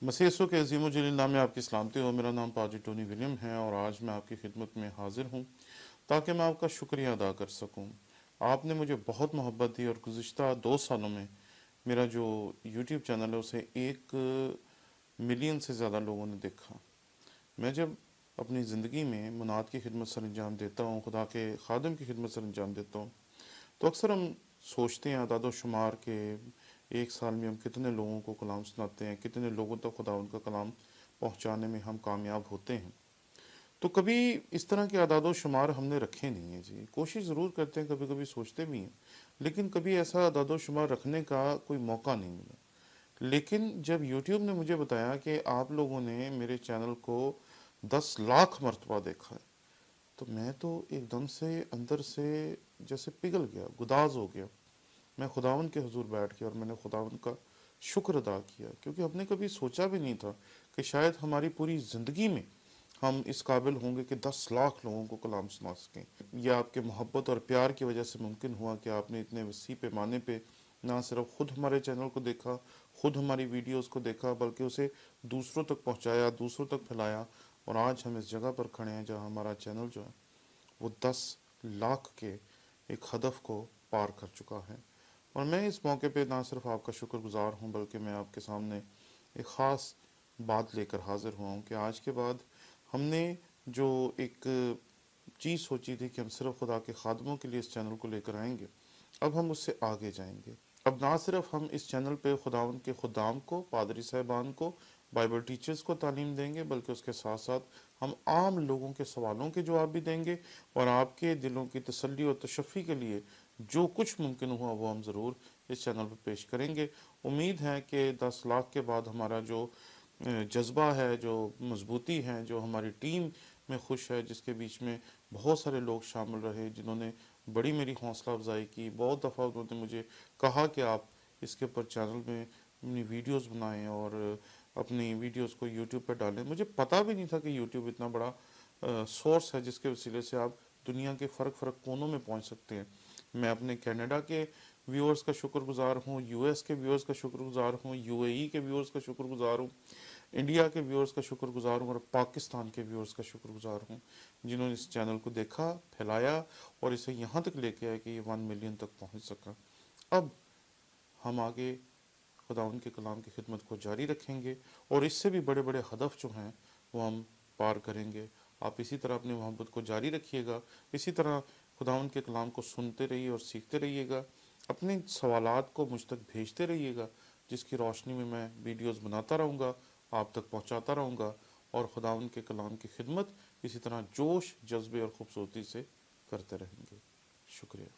मसीह यीशु के अज़ीम व जलील नाम में आपकी सलामती हो। मेरा नाम पाजी टोनी विलियम है और आज मैं आपकी खिदमत में हाजिर हूँ ताकि मैं आपका शुक्रिया अदा कर सकूँ। आपने मुझे बहुत मोहब्बत दी और गुज़िश्ता 2 सालों में मेरा जो यूट्यूब चैनल है उसे 1 मिलियन से ज़्यादा लोगों ने देखा। मैं जब अपनी ज़िंदगी में मुनात की खिदमत सर अंजाम देता हूँ, खुदा के खादिम की खिदमत सर अंजाम देता हूँ, तो अक्सर हम सोचते हैं अदाद शुमार के 1 साल में हम कितने लोगों को कलाम सुनाते हैं, कितने लोगों तक खुदा उनका कलाम पहुंचाने में हम कामयाब होते हैं। तो कभी इस तरह के अदाद शुमार हमने रखे नहीं है जी। कोशिश ज़रूर करते हैं, कभी कभी सोचते भी हैं, लेकिन कभी ऐसा अदाद शुमार रखने का कोई मौका नहीं मिला। लेकिन जब यूट्यूब ने मुझे बताया कि आप लोगों ने मेरे चैनल को 10 लाख मरतबा देखा है, तो मैं तो एकदम से अंदर से जैसे पिघल गया, गुदाज हो गया। मैं खुदावन के हुजूर बैठ गया और मैंने खुदावन का शुक्र अदा किया, क्योंकि हमने कभी सोचा भी नहीं था कि शायद हमारी पूरी ज़िंदगी में हम इस काबिल होंगे कि 10 लाख लोगों को कलाम सुना सकें। यह आपके मोहब्बत और प्यार की वजह से मुमकिन हुआ कि आपने इतने वसी पैमाने पे ना सिर्फ खुद हमारे चैनल को देखा, खुद हमारी वीडियोस को देखा, बल्कि उसे दूसरों तक पहुंचाया, दूसरों तक फैलाया। और आज हम इस जगह पर खड़े हैं जहां हमारा चैनल जो है वो 10 लाख के एक हदफ को पार कर चुका है। और मैं इस मौके पे ना सिर्फ आपका शुक्रगुजार हूँ, बल्कि मैं आपके सामने एक ख़ास बात लेकर हाजिर हुआ हूँ कि आज के बाद हमने जो एक चीज़ सोची थी कि हम सिर्फ खुदा के खादमों के लिए इस चैनल को लेकर आएंगे, अब हम उससे आगे जाएंगे। अब ना सिर्फ हम इस चैनल पे खुदावन के खुदाम को, पादरी साहबान को, बाइबल टीचर्स को तालीम देंगे, बल्कि उसके साथ साथ हम आम लोगों के सवालों के जवाब भी देंगे और आपके दिलों की तसल्ली और तशफ़ी के लिए जो कुछ मुमकिन हुआ वो हम ज़रूर इस चैनल पर पेश करेंगे। उम्मीद है कि 10 लाख के बाद हमारा जो जज्बा है, जो मजबूती है, जो हमारी टीम में खुश है, जिसके बीच में बहुत सारे लोग शामिल रहे, जिन्होंने बड़ी मेरी हौसला अफजाई की। बहुत दफ़ा उन्होंने मुझे कहा कि आप इसके ऊपर चैनल में अपनी वीडियोस बनाएं और अपनी वीडियोस को यूट्यूब पर डालें। मुझे पता भी नहीं था कि यूट्यूब इतना बड़ा सोर्स है जिसके वसीले से आप दुनिया के फ़र्क कोनों में पहुंच सकते हैं। मैं अपने कनाडा के व्यूअर्स का शुक्रगुजार हूँ, यूएस के व्यूअर्स का शुक्रगुजार हूँ, यूएई के व्यूअर्स का शुक्रगुजार हूँ, इंडिया के व्यूअर्स का शुक्रगुजार हूँ और पाकिस्तान के व्यूअर्स का शुक्रगुजार हूँ, जिन्होंने इस चैनल को देखा, फैलाया और इसे यहाँ तक लेके आए कि ये 1 मिलियन तक पहुँच सका। अब हम आगे खुदा उनके कलाम की खिदमत को जारी रखेंगे और इससे भी बड़े बड़े हदफ जो हैं वो हम पार करेंगे। आप इसी तरह अपनी मोहब्बत को जारी रखिएगा, इसी तरह खुदावन के कलाम को सुनते रहिए और सीखते रहिएगा। अपने सवालात को मुझ तक भेजते रहिएगा, जिसकी रोशनी में मैं वीडियोस बनाता रहूँगा, आप तक पहुँचाता रहूँगा और खुदावन के कलाम की खिदमत इसी तरह जोश, जज्बे और ख़ूबसूरती से करते रहेंगे। शुक्रिया।